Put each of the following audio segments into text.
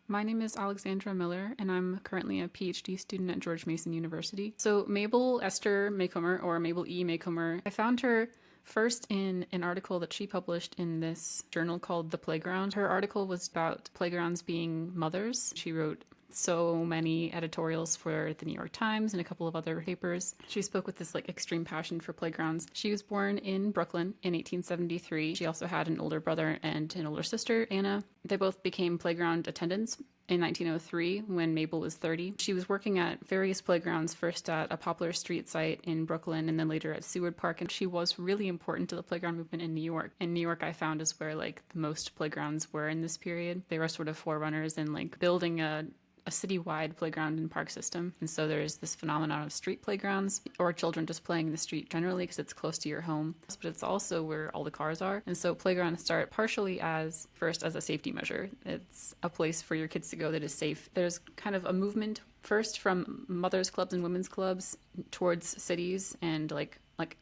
My name is Alexandra Miller, and I'm currently a PhD student at George Mason University. So, Mabel Esther Maycomer, or Mabel E. Maycomer, I found her first in an article that she published in this journal called The Playground. Her article was about playgrounds being mothers. She wrote so many editorials for the New York Times and a couple of other papers. She spoke with this extreme passion for playgrounds. She was born in Brooklyn in 1873. She also had an older brother and an older sister, Anna. They both became playground attendants in 1903 when Mabel was 30. She was working at various playgrounds, first at a Poplar Street site in Brooklyn and then later at Seward Park. And she was really important to the playground movement in New York. And New York, I found, is where the most playgrounds were in this period. They were sort of forerunners in building a citywide playground and park system. And so there's this phenomenon of street playgrounds or children just playing in the street generally because it's close to your home. But it's also where all the cars are. And so playgrounds start partially first as a safety measure. It's a place for your kids to go that is safe. There's kind of a movement first from mothers' clubs and women's clubs towards cities and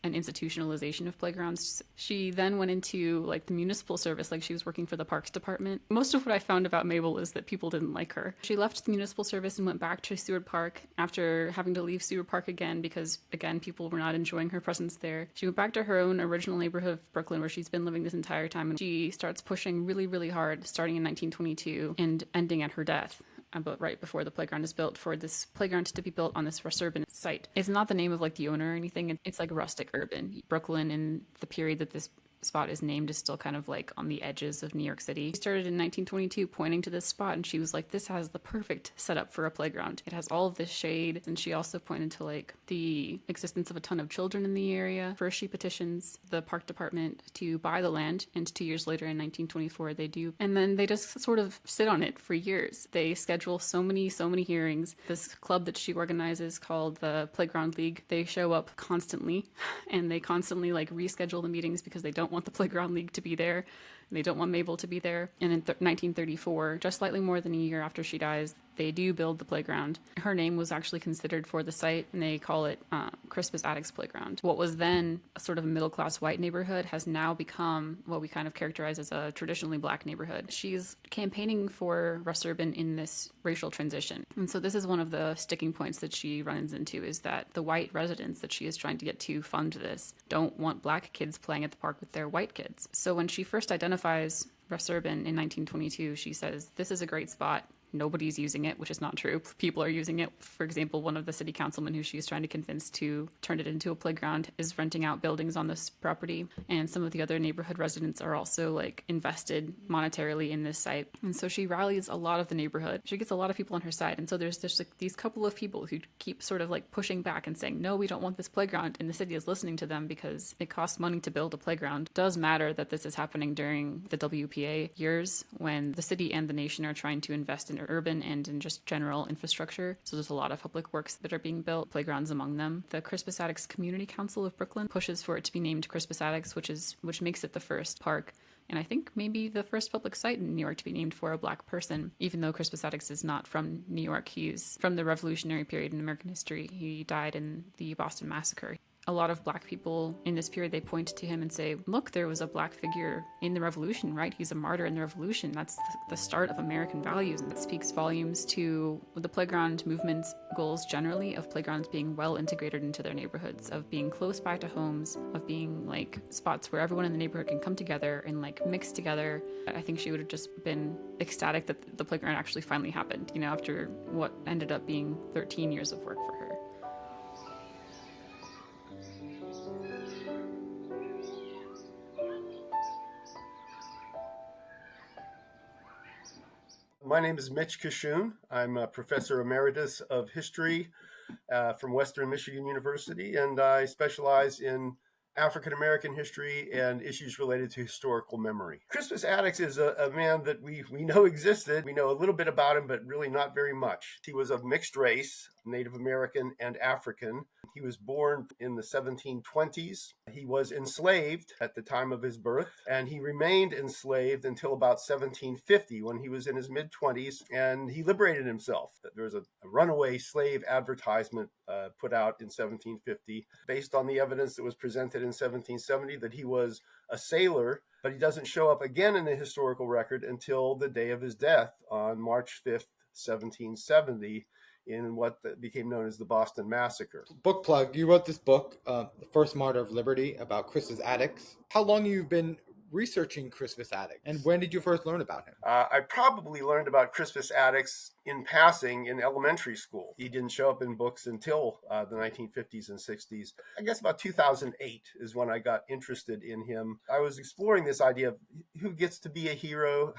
an institutionalization of playgrounds. She then went into the municipal service, she was working for the Parks Department. Most of what I found about Mabel is that people didn't like her. She left the municipal service and went back to Seward Park after having to leave Seward Park again because, again, people were not enjoying her presence there. She went back to her own original neighborhood of Brooklyn where she's been living this entire time, and she starts pushing really, really hard starting in 1922 and ending at her death. About right before the playground is built, for this playground to be built on this rurban site. It's not the name of the owner or anything. It's rustic urban. Brooklyn in the period that this spot is named is still kind of on the edges of New York City. She started in 1922 pointing to this spot and she was like, this has the perfect setup for a playground. It has all of this shade. And she also pointed to the existence of a ton of children in the area. First she petitions the park department to buy the land, and 2 years later in 1924 they do. And then they just sort of sit on it for years. They schedule so many hearings. This club that she organizes called the Playground League, they show up constantly and they constantly reschedule the meetings because they don't want the Playground League to be there. They don't want Mabel to be there. And in 1934, just slightly more than a year after she dies, they do build the playground. Her name was actually considered for the site, and they call it Crispus Attucks Playground. What was then a sort of a middle-class white neighborhood has now become what we kind of characterize as a traditionally black neighborhood. She's campaigning for Russ Urban in this racial transition. And so this is one of the sticking points that she runs into, is that the white residents that she is trying to get to fund this don't want black kids playing at the park with their white kids. So when she first identifies Russ Urban in 1922, she says, this is a great spot. Nobody's using it, which is not true. People are using it. For example, one of the city councilmen who she's trying to convince to turn it into a playground is renting out buildings on this property. And some of the other neighborhood residents are also invested monetarily in this site. And so she rallies a lot of the neighborhood. She gets a lot of people on her side. And so there's just these couple of people who keep sort of pushing back and saying, no, we don't want this playground. And the city is listening to them because it costs money to build a playground. It does matter that this is happening during the WPA years when the city and the nation are trying to invest in urban and in just general infrastructure. So there's a lot of public works that are being built, playgrounds among them. The Crispus Attucks Community Council of Brooklyn pushes for it to be named Crispus Attucks, which makes it the first park, and I think maybe the first public site in New York to be named for a black person, even though Crispus Attucks is not from New York. He's from the Revolutionary period in American history. He died in the Boston Massacre. A lot of black people in this period, they point to him and say, look, there was a black figure in the revolution, right? He's a martyr in the revolution. That's the start of American values. And that speaks volumes to the playground movement's goals generally, of playgrounds being well integrated into their neighborhoods, of being close by to homes, of being spots where everyone in the neighborhood can come together and mix together. I think she would have just been ecstatic that the playground actually finally happened, after what ended up being 13 years of work for her. My name is Mitch Kachun. I'm a professor emeritus of history from Western Michigan University, and I specialize in African American history and issues related to historical memory. Crispus Attucks is a man that we know existed. We know a little bit about him, but really not very much. He was of mixed race, Native American and African. He was born in the 1720s. He was enslaved at the time of his birth, and he remained enslaved until about 1750 when he was in his mid-20s, and he liberated himself. There was a runaway slave advertisement put out in 1750 based on the evidence that was presented in 1770 that he was a sailor, but he doesn't show up again in the historical record until the day of his death on March 5th, 1770, in what became known as the Boston Massacre. Book plug, you wrote this book, The First Martyr of Liberty, about Crispus Attucks. How long have you been researching Crispus Attucks, and when did you first learn about him? I probably learned about Crispus Attucks in passing in elementary school. He didn't show up in books until the 1950s and 60s. I guess about 2008 is when I got interested in him. I was exploring this idea of who gets to be a hero,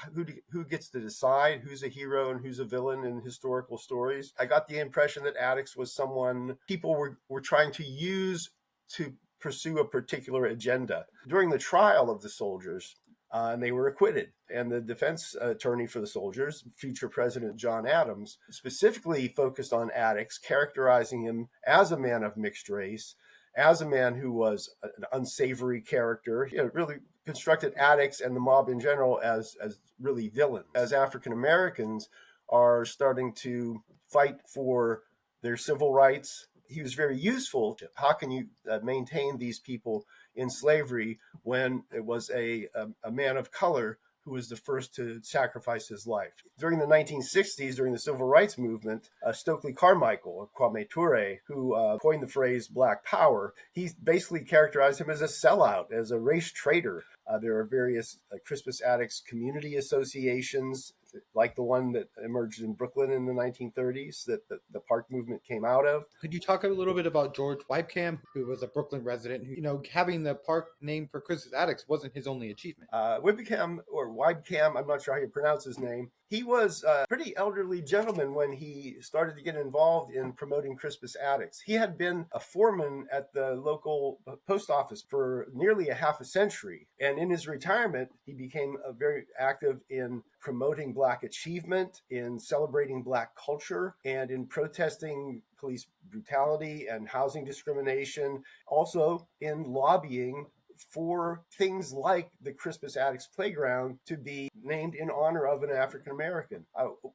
who gets to decide who's a hero and who's a villain in historical stories. I got the impression that Attucks was someone people were trying to use to pursue a particular agenda. During the trial of the soldiers, and they were acquitted. And the defense attorney for the soldiers, future President John Adams, specifically focused on Attucks, characterizing him as a man of mixed race, as a man who was an unsavory character. He really constructed Attucks and the mob in general as really villains. As African Americans are starting to fight for their civil rights, he was very useful. How can you maintain these people in slavery when it was a man of color who was the first to sacrifice his life? During the 1960s, during the Civil Rights Movement, Stokely Carmichael, or Kwame Ture, who coined the phrase Black Power, he basically characterized him as a sellout, as a race traitor. There are various Crispus Attucks community associations, like the one that emerged in Brooklyn in the 1930s that the park movement came out of. Could you talk a little bit about George Wybcam, who was a Brooklyn resident, who, having the park named for Crispus Attucks wasn't his only achievement? Wybcam, or Wybcam, I'm not sure how you pronounce his name. He was a pretty elderly gentleman when he started to get involved in promoting Crispus Attucks. He had been a foreman at the local post office for nearly a half a century. And in his retirement, he became very active in promoting Black achievement, in celebrating Black culture, and in protesting police brutality and housing discrimination, also in lobbying for things like the Crispus Attucks Playground to be named in honor of an African American.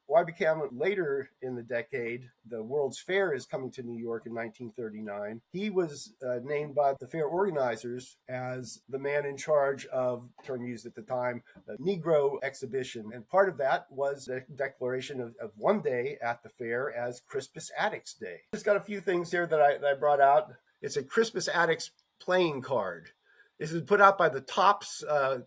Wybcam, later in the decade, the World's Fair is coming to New York in 1939. He was named by the fair organizers as the man in charge of, term used at the time, the Negro exhibition. And part of that was the declaration of one day at the fair as Crispus Attucks Day. Just got a few things here that I brought out. It's a Crispus Attucks playing card. This is put out by the Topps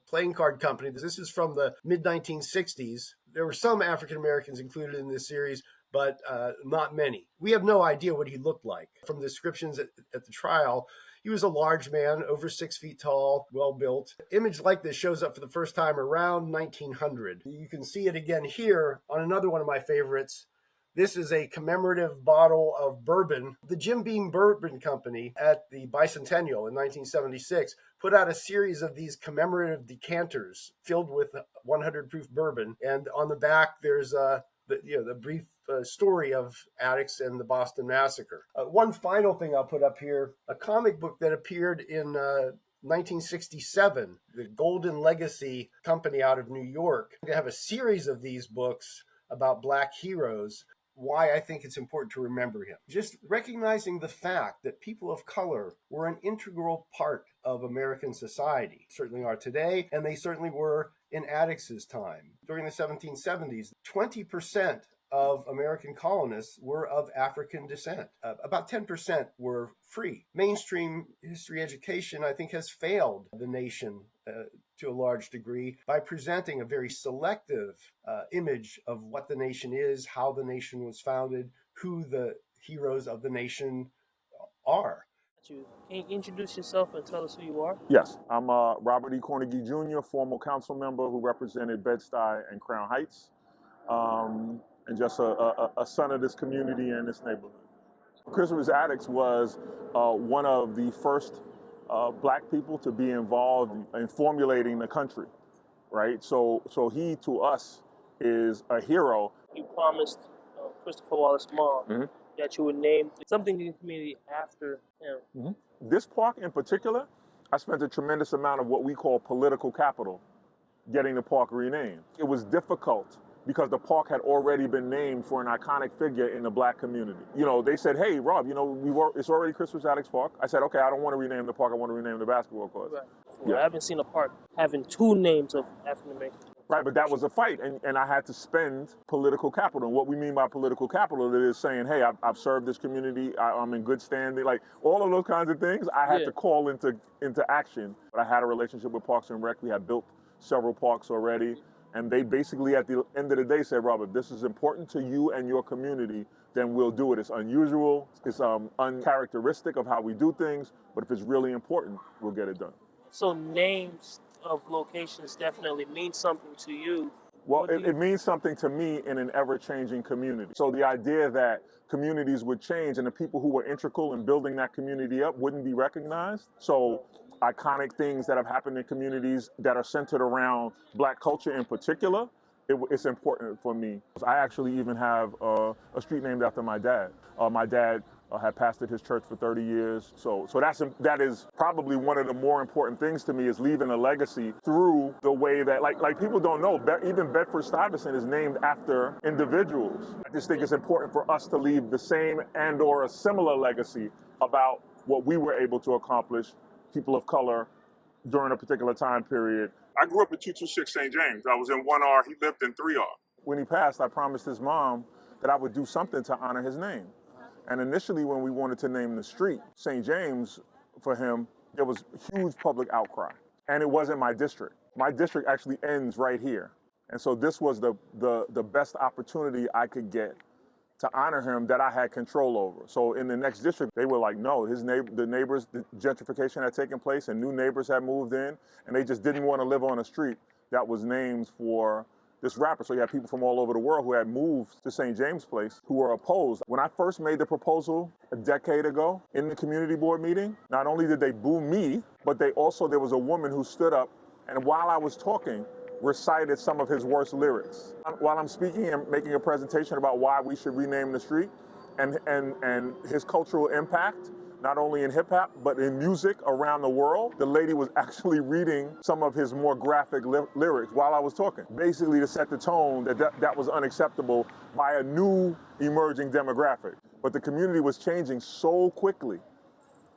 playing card company. This is from the mid-1960s. There were some African Americans included in this series, but not many. We have no idea what he looked like. From the descriptions at the trial, he was a large man, over 6 feet tall, well-built. Image like this shows up for the first time around 1900. You can see it again here on another one of my favorites. This is a commemorative bottle of bourbon. The Jim Beam Bourbon Company at the Bicentennial in 1976 put out a series of these commemorative decanters filled with 100 proof bourbon. And on the back, there's the brief story of Attucks and the Boston Massacre. One final thing I'll put up here, a comic book that appeared in 1967, the Golden Legacy Company out of New York. They have a series of these books about Black heroes. Why I think it's important to remember him. Just recognizing the fact that people of color were an integral part of American society, certainly are today, and they certainly were in Attucks' time. During the 1770s, 20% of American colonists were of African descent. About 10% were free. Mainstream history education, I think, has failed the nation to a large degree by presenting a very selective image of what the nation is, how the nation was founded, who the heroes of the nation are. Can you introduce yourself and tell us who you are? Yes, I'm Robert Cornegy Jr., former council member who represented Bed-Stuy and Crown Heights, and just a son of this community and this neighborhood. Crispus Attucks was one of the first Black people to be involved in formulating the country, right? So he, to us, is a hero. You promised Christopher Wallace's mom that you would name something in the community after him? This park in particular, I spent a tremendous amount of what we call political capital getting the park renamed. It was difficult because the park had already been named for an iconic figure in the Black community. You know, they said, hey, Rob, you know, it's already Crispus Attucks Park. I said, okay, I don't want to rename the park, I want to rename the basketball court. Right. Yeah. I haven't seen a park having two names of African Americans. Right, but that was a fight, and I had to spend political capital. And what we mean by political capital is saying, hey, I've served this community, I'm in good standing, like all of those kinds of things, I had to call into action. But I had a relationship with Parks and Rec. We had built several parks already, and they basically at the end of the day said, Robert, this is important to you and your community, then we'll do it. It's unusual, it's uncharacteristic of how we do things, but if it's really important, we'll get it done. So names of locations definitely mean something to you. Well, it means something to me in an ever-changing community. So the idea that communities would change and the people who were integral in building that community up wouldn't be recognized. So iconic things that have happened in communities that are centered around Black culture in particular, it's important for me. I actually even have a street named after my dad. My dad had pastored his church for 30 years. So that is probably one of the more important things to me, is leaving a legacy through the way that, like people don't know, even Bedford-Stuyvesant is named after individuals. I just think it's important for us to leave the same and or a similar legacy about what we were able to accomplish, people of color, during a particular time period. I grew up in 226 St. James. I was in 1R, he lived in 3R. When he passed, I promised his mom that I would do something to honor his name. And initially, when we wanted to name the street St. James for him, there was huge public outcry. And it wasn't my district. My district actually ends right here. And so this was the best opportunity I could get to honor him that I had control over. So in the next district, they were like, no, the neighbors, the gentrification had taken place and new neighbors had moved in, and they just didn't want to live on a street that was named for this rapper. So you had people from all over the world who had moved to St. James Place who were opposed. When I first made the proposal a decade ago in the community board meeting, not only did they boo me, but there was a woman who stood up, and while I was talking, recited some of his worst lyrics. While I'm speaking and making a presentation about why we should rename the street and his cultural impact, not only in hip hop, but in music around the world, the lady was actually reading some of his more graphic lyrics while I was talking, basically to set the tone that was unacceptable by a new emerging demographic. But the community was changing so quickly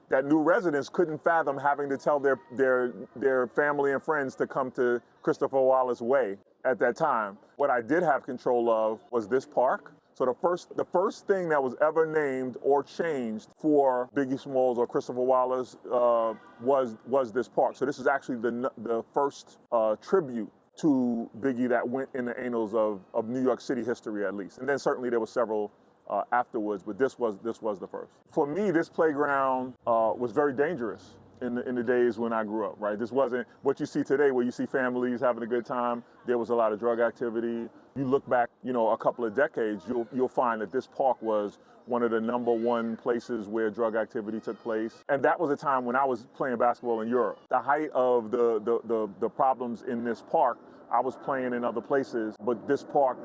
that new residents couldn't fathom having to tell their family and friends to come to Christopher Wallace Way at that time. What I did have control of was this park. So the first thing that was ever named or changed for Biggie Smalls or Christopher Wallace was this park. So this is actually the first tribute to Biggie that went in the annals of New York City history, at least. And then certainly there were several afterwards, but this was the first. For me, this playground was very dangerous in the days when I grew up, right? This wasn't what you see today, where you see families having a good time. There was a lot of drug activity. You look back, a couple of decades, you'll find that this park was one of the #1 places where drug activity took place. And that was a time when I was playing basketball in Europe. The height of the problems in this park, I was playing in other places, but this park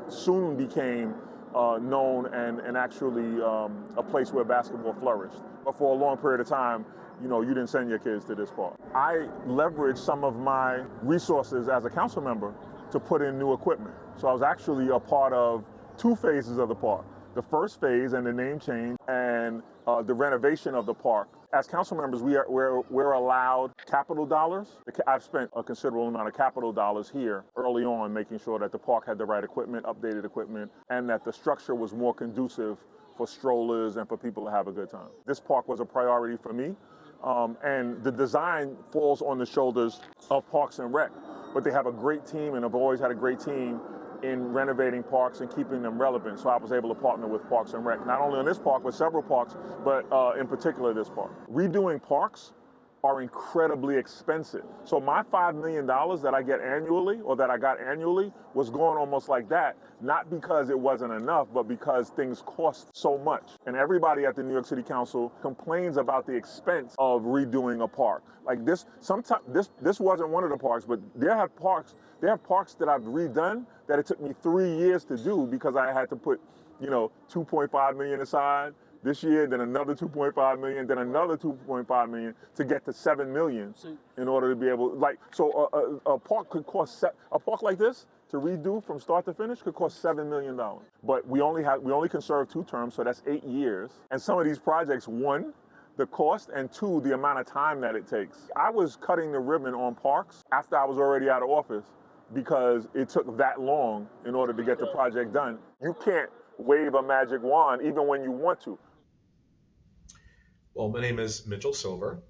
soon became known and actually a place where basketball flourished. But for a long period of time, you didn't send your kids to this park. I leveraged some of my resources as a council member to put in new equipment. So I was actually a part of 2 phases of the park. The first phase and the name change and the renovation of the park. As council members, we're allowed capital dollars. I've spent a considerable amount of capital dollars here early on, making sure that the park had the right equipment, updated equipment, and that the structure was more conducive for strollers and for people to have a good time. This park was a priority for me, and the design falls on the shoulders of Parks and Rec, but they have a great team, and I've always had a great team in renovating parks and keeping them relevant. So I was able to partner with Parks and Rec, not only on this park, but several parks, but in particular this park. Redoing parks are incredibly expensive. So my $5 million that I get annually, or that I got annually, was going almost like that, not because it wasn't enough, but because things cost so much. And everybody at the New York City Council complains about the expense of redoing a park. Like this wasn't one of the parks, but they have parks that I've redone that it took me 3 years to do because I had to put 2.5 million aside this year, then another 2.5 million, then another 2.5 million to get to 7 million in order to be able, a park could cost, a park like this to redo from start to finish could cost $7 million. But we only can serve 2 terms, so that's 8 years. And some of these projects, 1, the cost, and 2, the amount of time that it takes. I was cutting the ribbon on parks after I was already out of office because it took that long in order to get the project done. You can't wave a magic wand even when you want to. Well, my name is Mitchell Silver.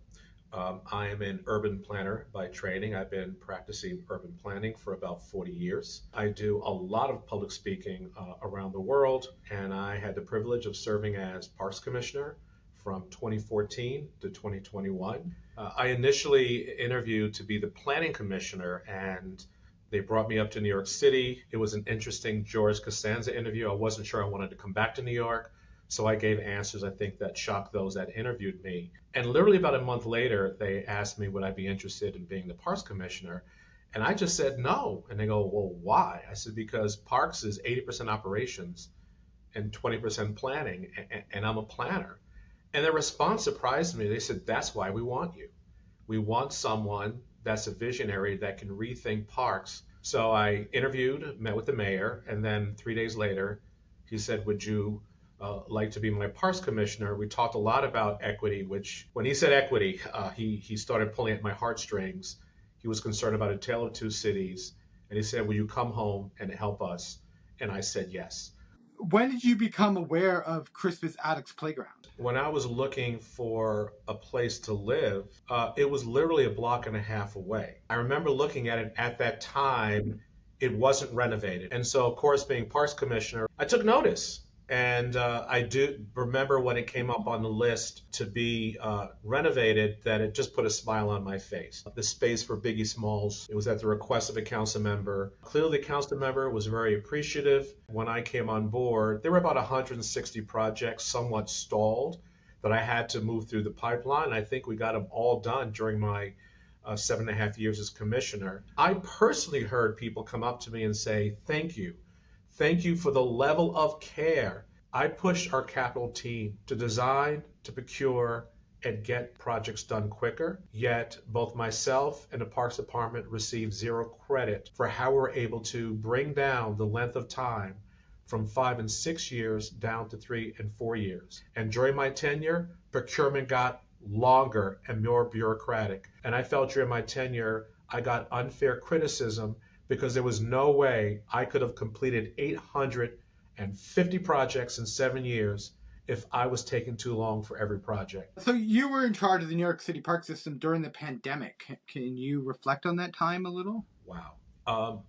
I am an urban planner by training. I've been practicing urban planning for about 40 years. I do a lot of public speaking around the world, and I had the privilege of serving as Parks Commissioner from 2014 to 2021. I initially interviewed to be the Planning Commissioner, and they brought me up to New York City. It was an interesting George Costanza interview. I wasn't sure I wanted to come back to New York. So I gave answers, I think, that shocked those that interviewed me. And literally about a month later, they asked me would I be interested in being the Parks Commissioner. And I just said no. And they go, well, why? I said, because Parks is 80% operations and 20% planning, and I'm a planner. And their response surprised me. They said, that's why we want you. We want someone that's a visionary that can rethink parks. So I interviewed, met with the mayor, and then 3 days later, he said, would you like to be my Parks Commissioner? We talked a lot about equity, which when he said equity, he started pulling at my heartstrings. He was concerned about a tale of 2 cities. And he said, will you come home and help us? And I said, yes. When did you become aware of Crispus Attucks Playground? When I was looking for a place to live, it was literally a block and a half away. I remember looking at it at that time, it wasn't renovated. And so, of course, being Parks Commissioner, I took notice. And I do remember when it came up on the list to be renovated, that it just put a smile on my face. The space for Biggie Smalls, it was at the request of a council member. Clearly, the council member was very appreciative. When I came on board, there were about 160 projects somewhat stalled that I had to move through the pipeline. I think we got them all done during my 7.5 years as commissioner. I personally heard people come up to me and say, thank you. Thank you for the level of care. I pushed our capital team to design, to procure, and get projects done quicker, yet both myself and the Parks Department received 0 credit for how we're able to bring down the length of time from 5 and 6 years down to 3 and 4 years. And during my tenure, procurement got longer and more bureaucratic. And I felt during my tenure, I got unfair criticism because there was no way I could have completed 850 projects in 7 years if I was taking too long for every project. So you were in charge of the New York City park system during the pandemic. Can you reflect on that time a little? Wow.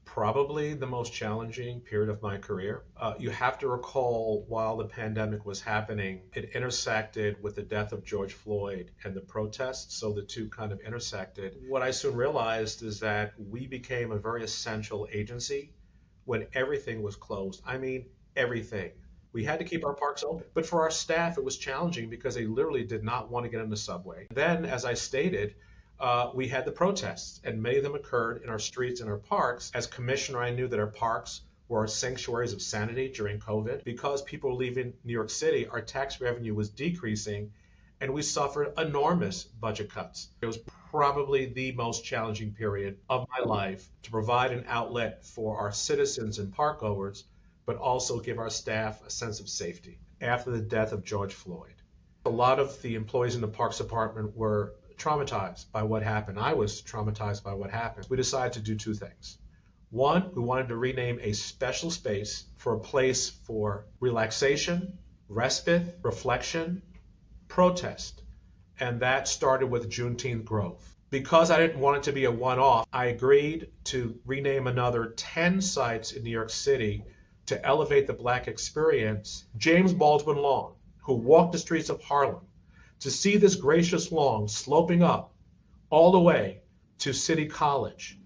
Probably the most challenging period of my career. You have to recall, while the pandemic was happening, it intersected with the death of George Floyd and the protests, so the two kind of intersected. What I soon realized is that we became a very essential agency when everything was closed. I mean, everything. We had to keep our parks open. But for our staff, it was challenging because they literally did not want to get in the subway. Then, as I stated, we had the protests, and many of them occurred in our streets and our parks. As commissioner, I knew that our parks were sanctuaries of sanity during COVID. Because people were leaving New York City, our tax revenue was decreasing, and we suffered enormous budget cuts. It was probably the most challenging period of my life to provide an outlet for our citizens and parkgoers, but also give our staff a sense of safety. After the death of George Floyd, a lot of the employees in the Parks Department were traumatized by what happened. I was traumatized by what happened. We decided to do 2 things. One, we wanted to rename a special space for a place for relaxation, respite, reflection, protest. And that started with Juneteenth Grove. Because I didn't want it to be a one-off, I agreed to rename another 10 sites in New York City to elevate the Black experience. James Baldwin Lawn, who walked the streets of Harlem, to see this gracious lawn sloping up all the way to City College.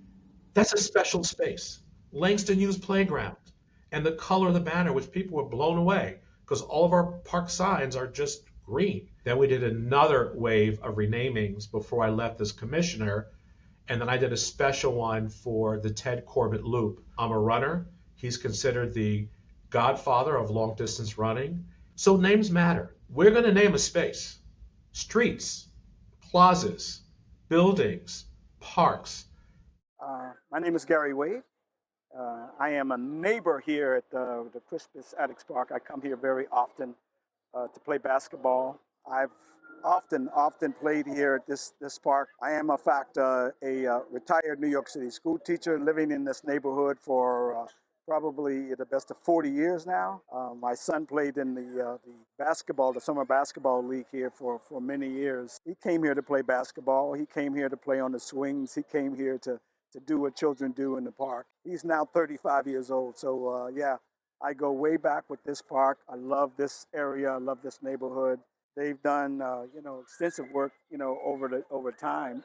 That's a special space. Langston Hughes Playground, and the color of the banner, which people were blown away because all of our park signs are just green. Then we did another wave of renamings before I left as commissioner, and then I did a special one for the Ted Corbett Loop. I'm a runner. He's considered the godfather of long distance running. So names matter. We're going to name a space, streets, plazas, buildings, parks. My name is Gary Wade. I am a neighbor here at the Crispus Attucks Park. I come here very often to play basketball. I've often played here at this park. I am, in fact, a retired New York City school teacher living in this neighborhood for probably the best of 40 years now. My son played in the summer basketball league here for many years. He came here to play basketball. He came here to play on the swings. He came here to do what children do in the park. He's now 35 years old. So yeah, I go way back with this park. I love this area. I love this neighborhood. They've done extensive work over time,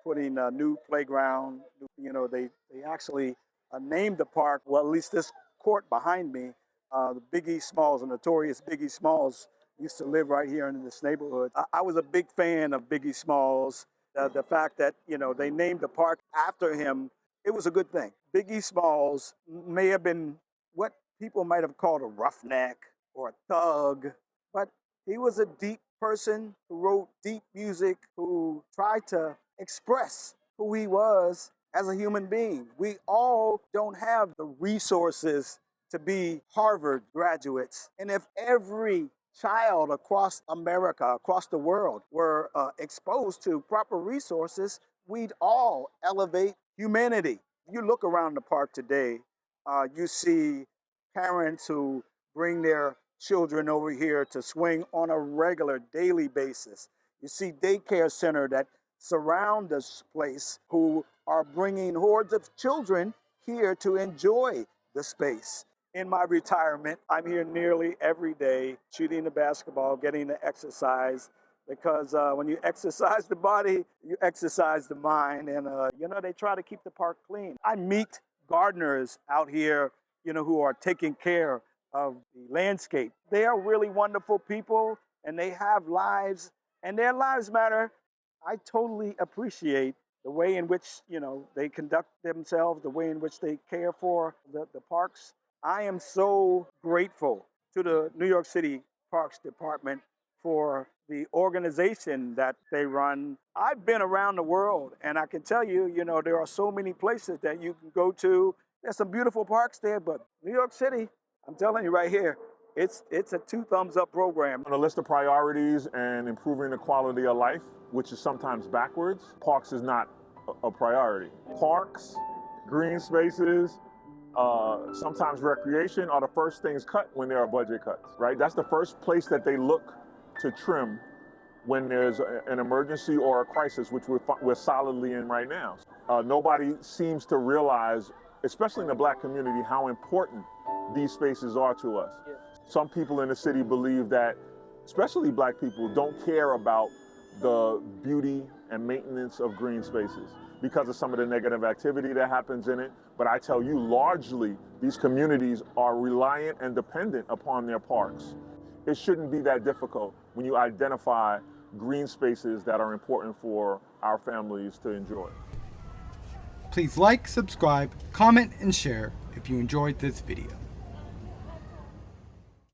putting a new playground. They actually named the park. Well, at least this court behind me, the Biggie Smalls, the notorious Biggie Smalls, used to live right here in this neighborhood. I was a big fan of Biggie Smalls. The fact that, they named the park after him, it was a good thing. Biggie Smalls may have been what people might have called a roughneck or a thug, but he was a deep person who wrote deep music, who tried to express who he was as a human being. We all don't have the resources to be Harvard graduates. And if every child across America, across the world, were exposed to proper resources, we'd all elevate humanity. You look around the park today, you see parents who bring their children over here to swing on a regular, daily basis. You see daycare center that surround this place who are bringing hordes of children here to enjoy the space. In my retirement, I'm here nearly every day, shooting the basketball, getting the exercise, because when you exercise the body, you exercise the mind, and they try to keep the park clean. I meet gardeners out here, who are taking care of the landscape. They are really wonderful people, and they have lives, and their lives matter. I totally appreciate the way in which, they conduct themselves, the way in which they care for the parks. I am so grateful to the New York City Parks Department for the organization that they run. I've been around the world, and I can tell you, there are so many places that you can go to. There's some beautiful parks there, but New York City, I'm telling you right here, it's a 2 thumbs up program. On a list of priorities and improving the quality of life, which is sometimes backwards, parks is not a priority. Parks, green spaces, sometimes recreation are the first things cut when there are budget cuts, right? That's the first place that they look to trim when there's an emergency or a crisis, which we're solidly in right now. Nobody seems to realize, especially in the Black community, how important these spaces are to us. Yeah. Some people in the city believe that, especially Black people, don't care about the beauty and maintenance of green spaces because of some of the negative activity that happens in it. But I tell you, largely, these communities are reliant and dependent upon their parks. It shouldn't be that difficult when you identify green spaces that are important for our families to enjoy. Please like, subscribe, comment, and share if you enjoyed this video.